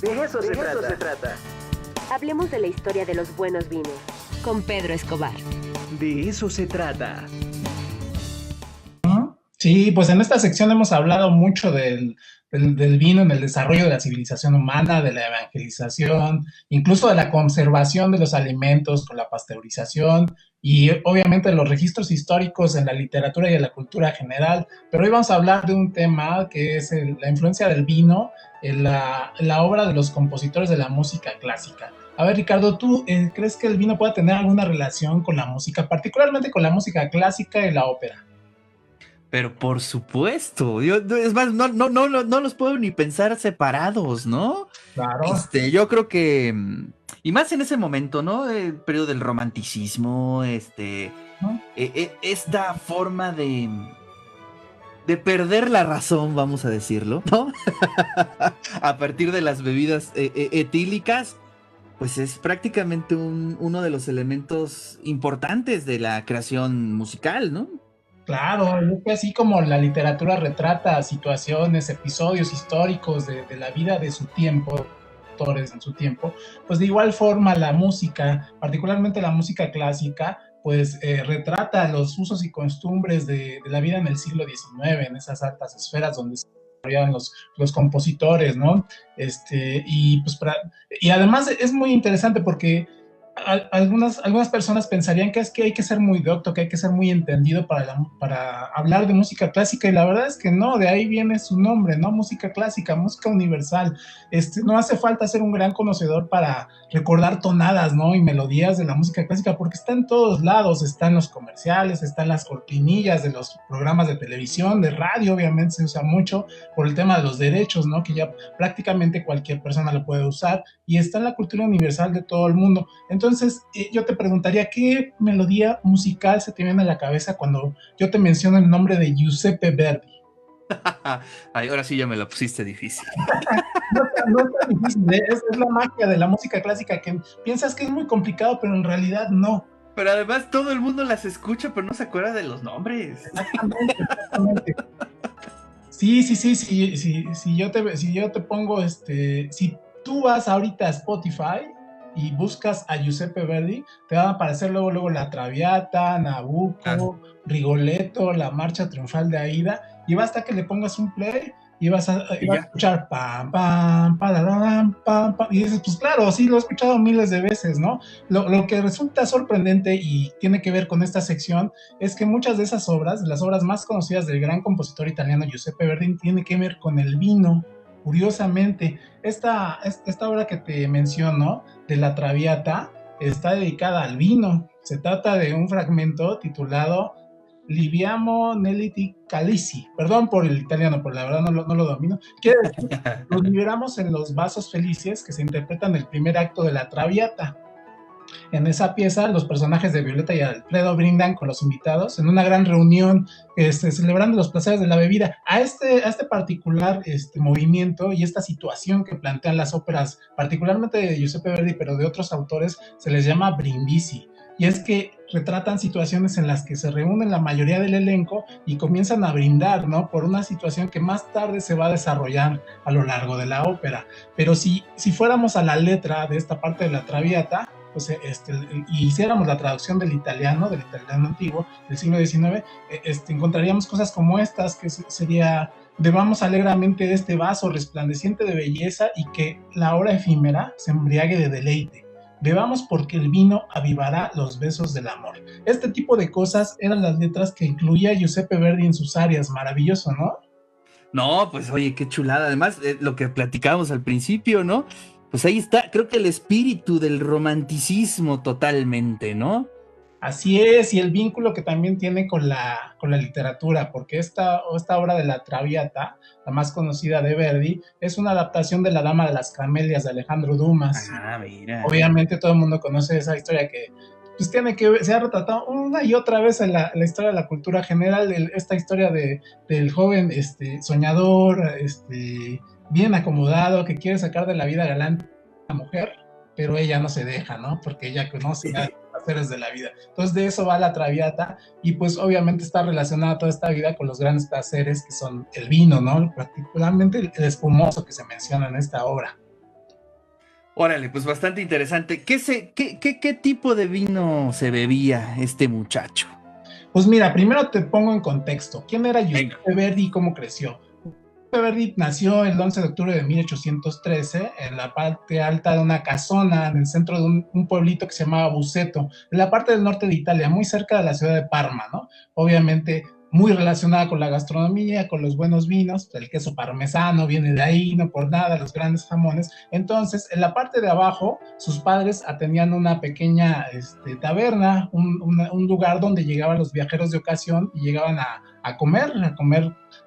De eso se trata. Hablemos de la historia de los buenos vinos. Con Pedro Escobar. De eso se trata. Sí, pues en esta sección hemos hablado mucho del vino en el desarrollo de la civilización humana, de la evangelización, incluso de la conservación de los alimentos con la pasteurización y obviamente de los registros históricos en la literatura y en la cultura general. Pero hoy vamos a hablar de un tema que es la influencia del vino en la obra de los compositores de la música clásica. A ver, Ricardo, ¿tú crees que el vino pueda tener alguna relación con la música, particularmente con la música clásica y la ópera? Pero por supuesto, es más, no los puedo ni pensar separados, ¿no? Claro. Yo creo que, y más en ese momento, ¿no? El periodo del romanticismo, ¿No? esta forma de perder la razón, vamos a decirlo, ¿no? A partir de las bebidas etílicas, pues es prácticamente uno de los elementos importantes de la creación musical, ¿no? Claro, yo creo que así como la literatura retrata situaciones, episodios históricos de la vida de su tiempo, autores en su tiempo, pues de igual forma la música, particularmente la música clásica, pues retrata los usos y costumbres de la vida en el siglo XIX, en esas altas esferas donde se desarrollaban los compositores, ¿no? Y además es muy interesante porque algunas personas pensarían que es que hay que ser muy docto, que hay que ser muy entendido para hablar de música clásica, y la verdad es que no, de ahí viene su nombre, ¿no? Música clásica, música universal. No hace falta ser un gran conocedor para recordar tonadas, ¿no? Y melodías de la música clásica, porque está en todos lados, está en los comerciales, está en las cortinillas de los programas de televisión, de radio, obviamente se usa mucho por el tema de los derechos, ¿no? Que ya prácticamente cualquier persona lo puede usar, y está en la cultura universal de todo el mundo. Entonces, yo te preguntaría, ¿qué melodía musical se te viene a la cabeza cuando yo te menciono el nombre de Giuseppe Verdi? Ay, ahora sí ya me lo pusiste difícil. No es tan difícil, ¿eh? Es la magia de la música clásica, que piensas que es muy complicado, pero en realidad no. Pero además todo el mundo las escucha, pero no se acuerda de los nombres. Exactamente. Sí. Si yo te pongo, si tú vas ahorita a Spotify y buscas a Giuseppe Verdi, te van a aparecer luego La Traviata, Nabucco, Rigoletto, la Marcha Triunfal de Aida, y basta que le pongas un play y vas a escuchar pam, pam, pararam, pam, pam, y dices, pues claro, sí, lo he escuchado miles de veces, ¿no? Lo que resulta sorprendente y tiene que ver con esta sección es que muchas de esas obras, las obras más conocidas del gran compositor italiano Giuseppe Verdi, tiene que ver con el vino. Curiosamente, esta obra que te menciono, de La Traviata, está dedicada al vino. Se trata de un fragmento titulado Liviamo Neliti Calici. Perdón por el italiano, por la verdad no lo domino. Quiere decir, nos liberamos en los vasos felices, que se interpretan en el primer acto de La Traviata. En esa pieza, los personajes de Violeta y Alfredo brindan con los invitados en una gran reunión, celebrando los placeres de la bebida. A este particular movimiento y esta situación que plantean las óperas, particularmente de Giuseppe Verdi, pero de otros autores, se les llama brindisi. Y es que retratan situaciones en las que se reúnen la mayoría del elenco y comienzan a brindar, ¿no? Por una situación que más tarde se va a desarrollar a lo largo de la ópera. Pero si fuéramos a la letra de esta parte de La Traviata, pues, y hiciéramos la traducción del italiano antiguo del siglo XIX, encontraríamos cosas como estas, que sería: bebamos alegremente de este vaso resplandeciente de belleza y que la hora efímera se embriague de deleite. Bebamos porque el vino avivará los besos del amor. Este tipo de cosas eran las letras que incluía Giuseppe Verdi en sus arias. Maravilloso, ¿no? No, pues oye, qué chulada. Además, lo que platicábamos al principio, ¿no? Pues ahí está, creo que el espíritu del romanticismo totalmente, ¿no? Así es, y el vínculo que también tiene con la literatura, porque esta obra de La Traviata, la más conocida de Verdi, es una adaptación de La Dama de las Camelias de Alejandro Dumas. Ah, mira. Obviamente todo el mundo conoce esa historia que pues se ha retratado una y otra vez en la historia de la cultura general, esta historia del joven soñador, bien acomodado, que quiere sacar de la vida galante a la mujer, pero ella no se deja, ¿no? Porque ella conoce a los placeres de la vida. Entonces de eso va La Traviata, y pues obviamente está relacionada toda esta vida con los grandes placeres que son el vino, ¿no? Particularmente el espumoso que se menciona en esta obra. Órale, pues bastante interesante. ¿Qué tipo de vino se bebía este muchacho? Pues mira, primero te pongo en contexto. ¿Quién era Venga. Giuseppe Verdi y cómo creció? Giuseppe Verdi nació el 11 de octubre de 1813 en la parte alta de una casona en el centro de un pueblito que se llamaba Buceto, en la parte del norte de Italia, muy cerca de la ciudad de Parma, ¿no? Obviamente muy relacionada con la gastronomía, con los buenos vinos, el queso parmesano viene de ahí, no por nada, los grandes jamones. Entonces, en la parte de abajo, sus padres atendían una pequeña taberna, un lugar donde llegaban los viajeros de ocasión y llegaban a comer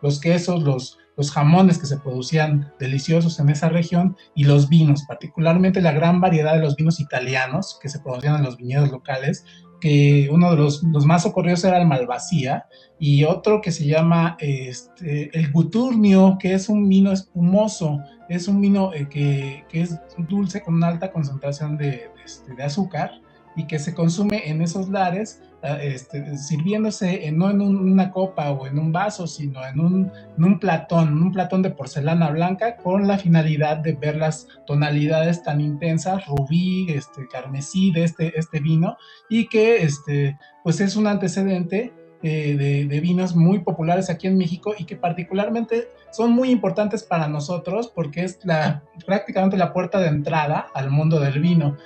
los quesos, los jamones que se producían deliciosos en esa región y los vinos, particularmente la gran variedad de los vinos italianos que se producían en los viñedos locales, que uno de los más ocurridos era el Malvasía y otro que se llama el Guturnio, que es un vino espumoso, es un vino que es dulce con una alta concentración de azúcar y que se consume en esos lares sirviéndose no en una copa o en un vaso, sino en un platón de porcelana blanca con la finalidad de ver las tonalidades tan intensas, rubí, carmesí de este vino y que pues es un antecedente de vinos muy populares aquí en México y que particularmente son muy importantes para nosotros porque es prácticamente la puerta de entrada al mundo del vino.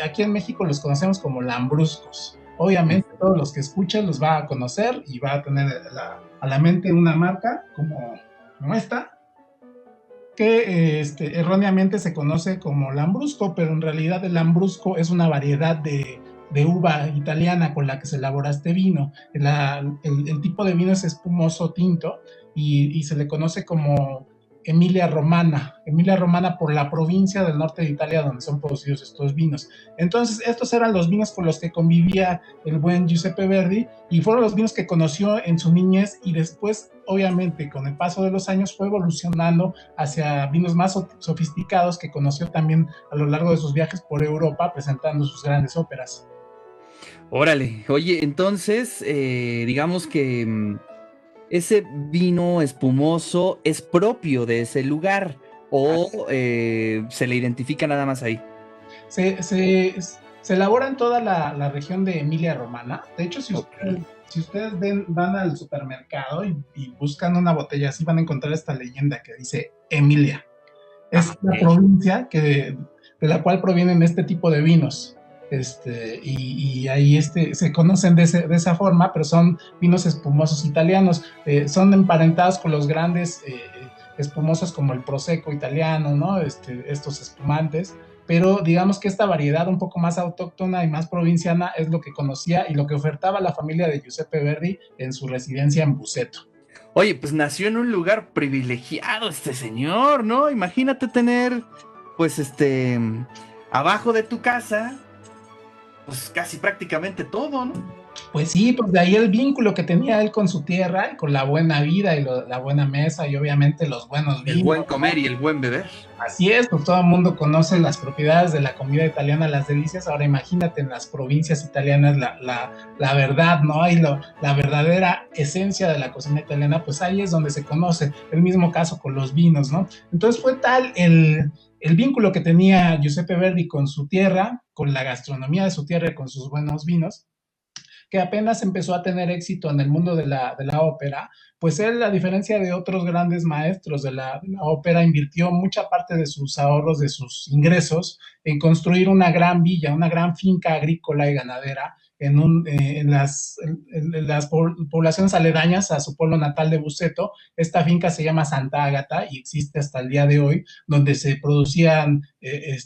Aquí en México los conocemos como lambruscos. Obviamente todos los que escuchen los va a conocer y va a tener a la mente una marca como esta, que erróneamente se conoce como lambrusco, pero en realidad el lambrusco es una variedad de uva italiana con la que se elabora este vino. El tipo de vino es espumoso tinto y se le conoce como Emilia Romana por la provincia del norte de Italia donde son producidos estos vinos. Entonces, estos eran los vinos con los que convivía el buen Giuseppe Verdi y fueron los vinos que conoció en su niñez y después, obviamente, con el paso de los años fue evolucionando hacia vinos más sofisticados que conoció también a lo largo de sus viajes por Europa presentando sus grandes óperas. Órale, oye, entonces, digamos que ese vino espumoso es propio de ese lugar o se le identifica nada más ahí. Se elabora en toda la región de Emilia Romana. De hecho, si ustedes van al supermercado y buscan una botella así, van a encontrar esta leyenda que dice Emilia. Es la provincia de la cual provienen este tipo de vinos. Y ahí se conocen de esa forma, pero son vinos espumosos italianos, son emparentados con los grandes espumosos como el Prosecco italiano, ¿no? Estos espumantes, pero digamos que esta variedad un poco más autóctona y más provinciana es lo que conocía y lo que ofertaba la familia de Giuseppe Verdi en su residencia en Buceto. Oye, pues nació en un lugar privilegiado este señor, ¿no? Imagínate tener, pues, abajo de tu casa, pues casi prácticamente todo, ¿no? Pues sí, pues de ahí el vínculo que tenía él con su tierra y con la buena vida y la buena mesa y obviamente los buenos vinos. El buen comer y el buen beber. Así es, pues todo el mundo conoce las propiedades de la comida italiana, las delicias. Ahora imagínate en las provincias italianas la verdad, ¿no? Y la verdadera esencia de la cocina italiana, pues ahí es donde se conoce. El mismo caso con los vinos, ¿no? Entonces fue tal el vínculo que tenía Giuseppe Verdi con su tierra, con la gastronomía de su tierra y con sus buenos vinos, que apenas empezó a tener éxito en el mundo de la ópera, pues él, a diferencia de otros grandes maestros de la ópera, invirtió mucha parte de sus ahorros, de sus ingresos, en construir una gran villa, una gran finca agrícola y ganadera, en las poblaciones aledañas a su pueblo natal de Buceto. Esta finca se llama Santa Ágata y existe hasta el día de hoy, donde se producían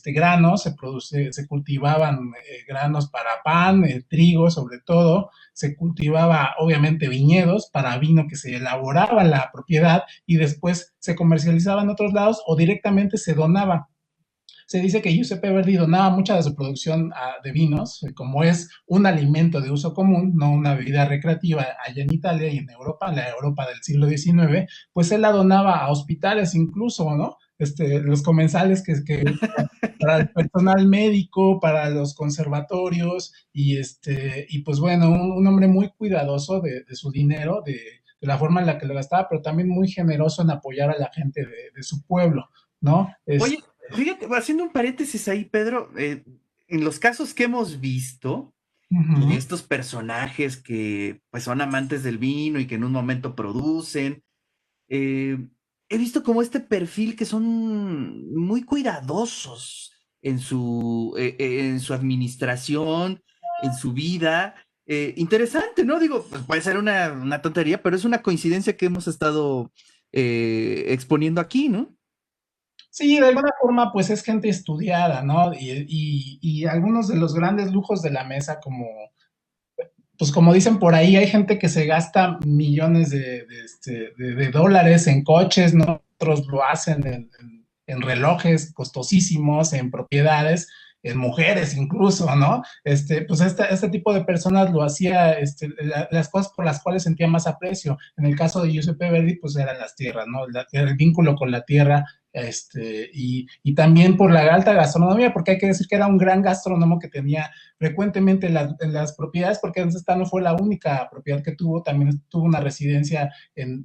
granos, se cultivaban granos para pan, trigo sobre todo, se cultivaba obviamente viñedos para vino que se elaboraba en la propiedad y después se comercializaba en otros lados o directamente se donaba. Se dice que Giuseppe Verdi donaba mucha de su producción de vinos, como es un alimento de uso común, no una bebida recreativa allá en Italia y en Europa, en la Europa del siglo XIX, pues él la donaba a hospitales incluso, ¿no? Los comensales para el personal médico, para los conservatorios, y pues bueno, un hombre muy cuidadoso de su dinero, de la forma en la que lo gastaba, pero también muy generoso en apoyar a la gente de su pueblo, ¿no? Oye, Fíjate, haciendo un paréntesis ahí, Pedro, en los casos que hemos visto, de Ujú. estos personajes que pues son amantes del vino y que en un momento producen, eh, he visto como este perfil que son muy cuidadosos en su administración, en su vida. Interesante, ¿no? Digo, pues puede ser una tontería, pero es una coincidencia que hemos estado exponiendo aquí, ¿no? Sí, de alguna forma, pues es gente estudiada, ¿no? Y algunos de los grandes lujos de la mesa, como, pues como dicen por ahí, hay gente que se gasta millones de dólares en coches, ¿no? Otros lo hacen en relojes costosísimos, en propiedades, en mujeres incluso, ¿no? Pues este tipo de personas lo hacía, las cosas por las cuales sentía más aprecio. En el caso de Giuseppe Verdi, pues eran las tierras, ¿no? El vínculo con la tierra, y también por la alta gastronomía, porque hay que decir que era un gran gastrónomo que tenía frecuentemente en las propiedades, porque esta no fue la única propiedad que tuvo, también tuvo una residencia en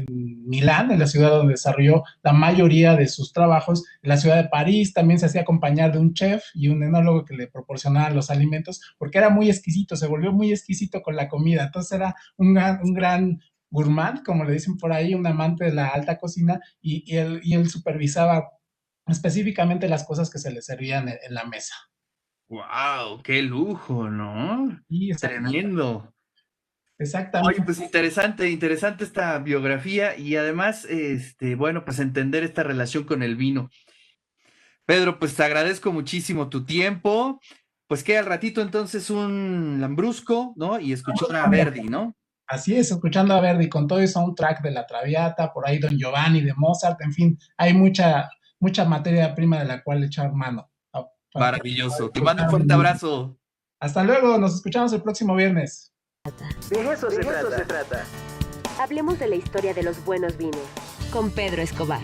Milán, en la ciudad donde desarrolló la mayoría de sus trabajos. En la ciudad de París también se hacía acompañar de un chef y un enólogo que le proporcionaban los alimentos, porque era muy exquisito, se volvió muy exquisito con la comida, entonces era un gran gourmand, como le dicen por ahí, un amante de la alta cocina, y él supervisaba específicamente las cosas que se le servían en la mesa. ¡Wow! ¡Qué lujo! ¿No? Y Tremendo. Oye, exactamente. pues interesante, interesante esta biografía y además, bueno, pues entender esta relación con el vino. Pedro, pues te agradezco muchísimo tu tiempo. Pues queda al ratito entonces un Lambrusco, ¿no? Y escuchar a Verdi, ¿no? Así es, escuchando a Verdi con todo el soundtrack de La Traviata, por ahí Don Giovanni de Mozart, en fin, hay mucha materia prima de la cual echar mano. Para que Maravilloso. Te mando un fuerte abrazo. Hasta luego, nos escuchamos el próximo viernes. De eso se trata. Hablemos de la historia de los buenos vinos. Con Pedro Escobar.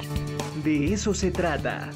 De eso se trata.